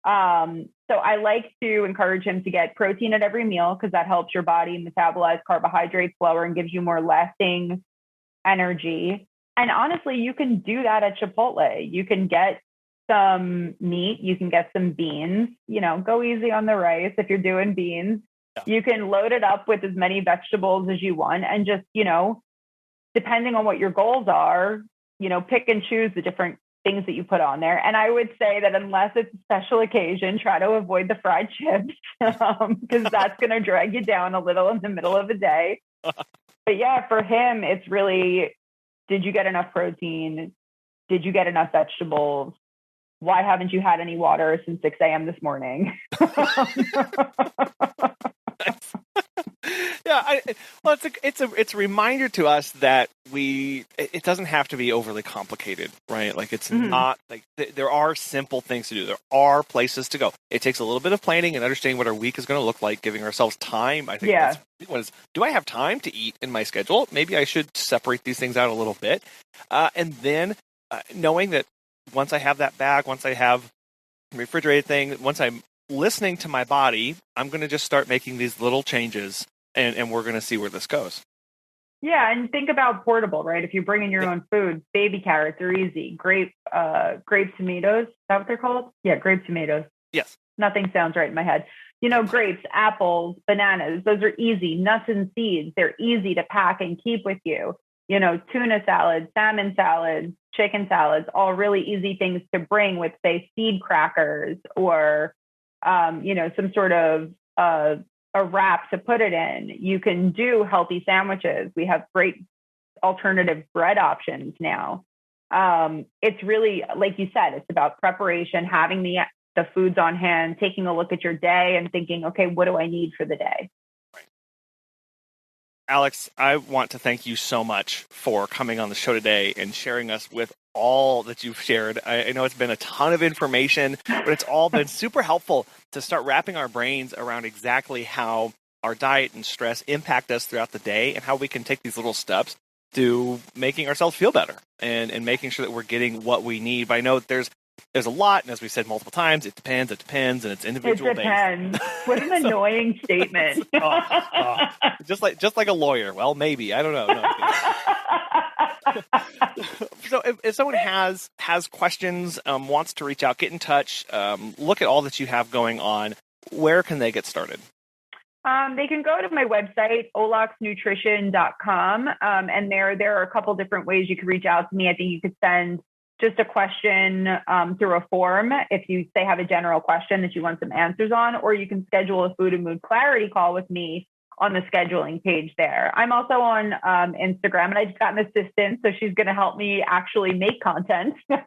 So I like to encourage him to get protein at every meal, because that helps your body metabolize carbohydrates slower and gives you more lasting energy. And honestly, you can do that at Chipotle. You can get some meat, you can get some beans, go easy on the rice if you're doing beans. Yeah. You can load it up with as many vegetables as you want, and just, depending on what your goals are, pick and choose the different things that you put on there. And I would say that unless it's a special occasion, try to avoid the fried chips, because that's going to drag you down a little in the middle of the day. But yeah, for him, it's really, did you get enough protein? Did you get enough vegetables? Why haven't you had any water since 6 a.m. this morning? Yeah, well, it's a reminder to us that it doesn't have to be overly complicated, right? Like it's not like there are simple things to do. There are places to go. It takes a little bit of planning and understanding what our week is going to look like, giving ourselves time. I think that's what is. Do I have time to eat in my schedule? Maybe I should separate these things out a little bit, and then knowing that once I have that bag, once I have a refrigerated thing, once I'm listening to my body, I'm going to just start making these little changes, and we're going to see where this goes. Yeah, and think about portable, right? If you bring in your own food, baby carrots are easy. Grape tomatoes, is that what they're called? Yeah, grape tomatoes. Yes. Nothing sounds right in my head. Grapes, apples, bananas, those are easy. Nuts and seeds, they're easy to pack and keep with you. Tuna salads, salmon salads, chicken salads, all really easy things to bring with, say, seed crackers or, some sort of a wrap to put it in. You can do healthy sandwiches. We have great alternative bread options now. It's really, like you said, it's about preparation, having the foods on hand, taking a look at your day and thinking, okay, what do I need for the day? Alex, I want to thank you so much for coming on the show today and sharing us with all that you've shared. I know it's been a ton of information, but it's all been super helpful to start wrapping our brains around exactly how our diet and stress impact us throughout the day and how we can take these little steps to making ourselves feel better and making sure that we're getting what we need. But I know there's a lot, and as we said multiple times, it depends, and it's individual based. It depends. What an annoying statement. Just like a lawyer. Well, maybe. I don't know. No. So if someone has questions, wants to reach out, get in touch, look at all that you have going on, where can they get started? They can go to my website, oloxnutrition.com, and there are a couple different ways you can reach out to me. I think you could send just a question through a form if you say have a general question that you want some answers on, or you can schedule a food and mood clarity call with me on the scheduling page there. I'm also on Instagram, and I just got an assistant, so she's going to help me actually make content at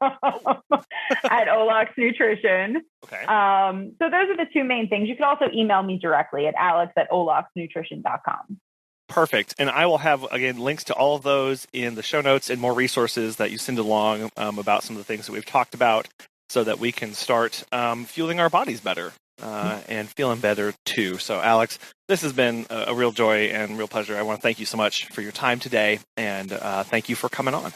Olox Nutrition. Okay. So those are the two main things. You can also email me directly at alex@oloxnutrition.com. Perfect. And I will have, again, links to all of those in the show notes and more resources that you send along about some of the things that we've talked about so that we can start fueling our bodies better and feeling better too. So, Alex, this has been a real joy and real pleasure. I want to thank you so much for your time today, and thank you for coming on.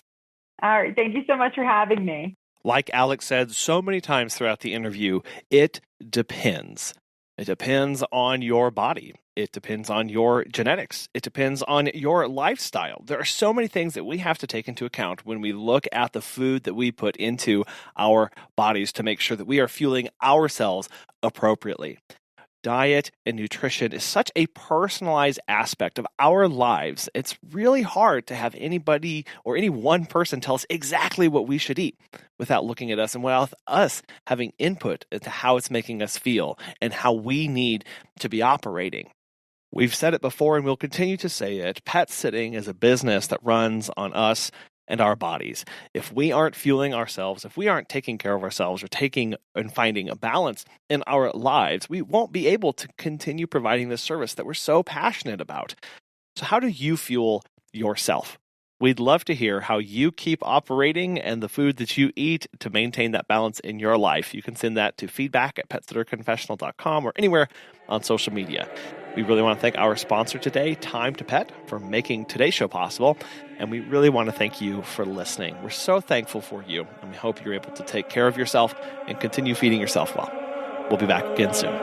All right. Thank you so much for having me. Like Alex said so many times throughout the interview, it depends. It depends on your body. It depends on your genetics. It depends on your lifestyle. There are so many things that we have to take into account when we look at the food that we put into our bodies to make sure that we are fueling ourselves appropriately. Diet and nutrition is such a personalized aspect of our lives. It's really hard to have anybody or any one person tell us exactly what we should eat without looking at us and without us having input into how it's making us feel and how we need to be operating. We've said it before and we'll continue to say it. Pet sitting is a business that runs on us and our bodies. If we aren't fueling ourselves, if we aren't taking care of ourselves or taking and finding a balance in our lives, we won't be able to continue providing this service that we're so passionate about. So how do you fuel yourself? We'd love to hear how you keep operating and the food that you eat to maintain that balance in your life. You can send that to feedback@petsitterconfessional.com or anywhere on social media. We really want to thank our sponsor today, Time to Pet, for making today's show possible. And we really want to thank you for listening. We're so thankful for you, and we hope you're able to take care of yourself and continue feeding yourself well. We'll be back again soon.